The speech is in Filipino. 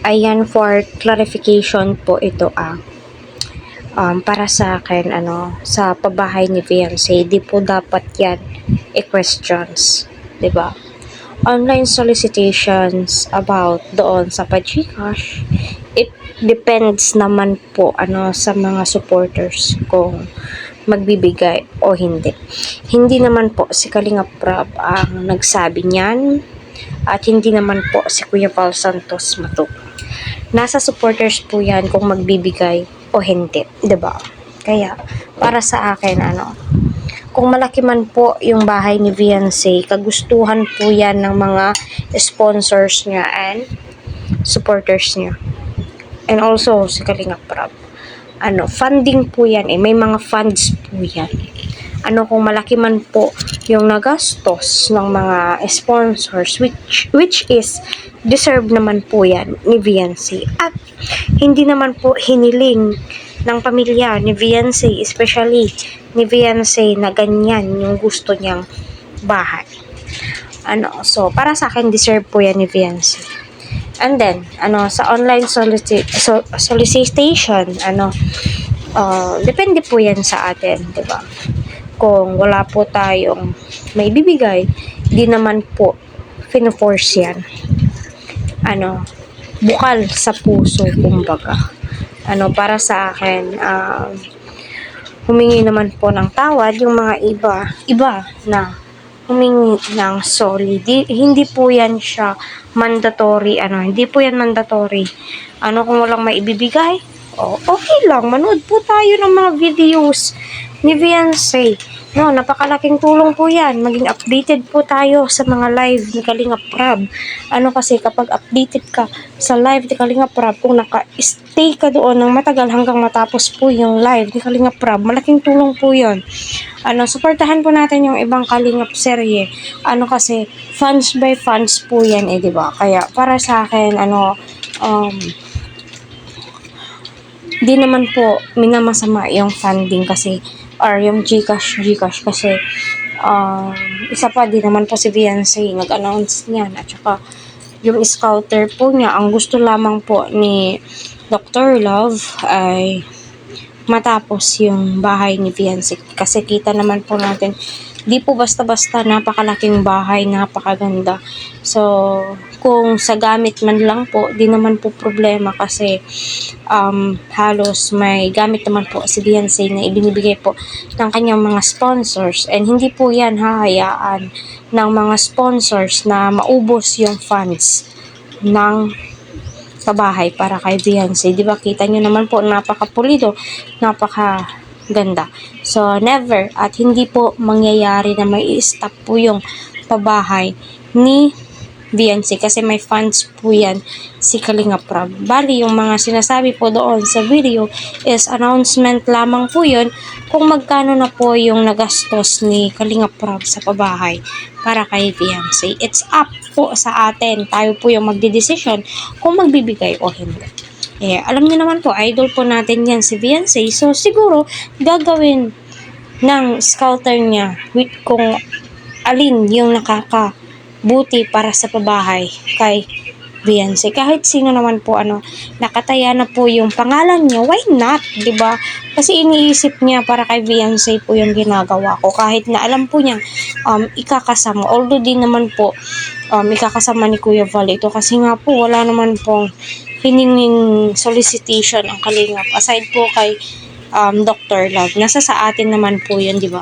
Ayan, for clarification po ito para sa akin sa pabahay ni Fiancé, di po dapat yan questions, 'di ba? Online solicitations about doon sa pa-GCash, it depends naman po sa mga supporters kung magbibigay o hindi. Hindi naman po si Kalinga Prab ang nagsabi niyan, at hindi naman po si Kuya Val Santos Matub. Nasa supporters po yan kung magbibigay o hindi, 'di ba? Kaya para sa akin kung malaki man po yung bahay ni Fiancé, kagustuhan po yan ng mga sponsors niya and supporters niya. And also si Kalinga Prab. Funding po yan may mga funds po yan. Kung malaki man po yung nagastos ng mga sponsors, which is deserve naman po yan ni Fiancé, at hindi naman po hiniling ng pamilya ni Fiancé, especially ni Fiancé, na ganyan yung gusto niyang bahay. So para sa akin deserve po yan ni Fiancé. And then sa online solicitation, depende po yan sa atin, 'di ba? Kung wala po tayong may bibigay, di naman po fino-force yan. Bukal sa puso, kumbaga. Para sa akin, humingi naman po ng tawad yung mga iba na humingi ng sorry. Hindi po yan siya mandatory, hindi po yan mandatory. Kung walang maibibigay, okay lang, manood po tayo ng mga videos ni Fiancé. Napakalaking tulong po yan. Maging updated po tayo sa mga live ni Kalinga Prab. Kasi kapag updated ka sa live ni Kalinga Prab, kung naka-stay ka doon ng matagal hanggang matapos po yung live ni Kalinga Prab, malaking tulong po yun. Suportahan po natin yung ibang Kalingap serye. Kasi fans by fans po yan di ba? Kaya para sa akin, di naman po minamasama yung funding kasi, or yung GCash kasi isa pa, di naman po si Fiancé nag-announce niyan, at saka yung scouter po niya, ang gusto lamang po ni Dr. Love ay matapos yung bahay ni Fiancé, kasi kita naman po natin, di po basta-basta, napakalaking bahay, napakaganda. So kung sa gamit man lang po, di naman po problema, kasi halos may gamit naman po si Fiancé na ibinibigay po ng kanyang mga sponsors, and hindi po yan hahayaan ng mga sponsors na maubos yung funds ng kabahay para kay Fiancé. Di ba, kita nyo naman po, napakapulido, napakaganda. So never, at hindi po mangyayari na may stop po yung pabahay ni Fiancé, kasi may funds po yan si Kalinga Prab. Bali, yung mga sinasabi po doon sa video is announcement lamang po yun kung magkano na po yung nagastos ni Kalinga Prab sa pabahay para kay Fiancé. It's up po sa atin. Tayo po yung magdidesisyon kung magbibigay o hindi. Alam niyo naman po, idol po natin yan si Fiancé. So siguro gagawin ng scouter niya kung alin yung nakakabuti para sa pabahay kay Fiancé. Kahit sino naman po nakataya na po yung pangalan niya, why not, 'di ba? Kasi iniisip niya para kay Fiancé po yung ginagawa ko, kahit na alam po niya ikakasama, although din naman po ikakasama ni Kuya Val ito, kasi nga po wala naman pong hininging solicitation ang Kalingap aside po kay Dr. Love. Nasa sa atin naman po yun, di ba?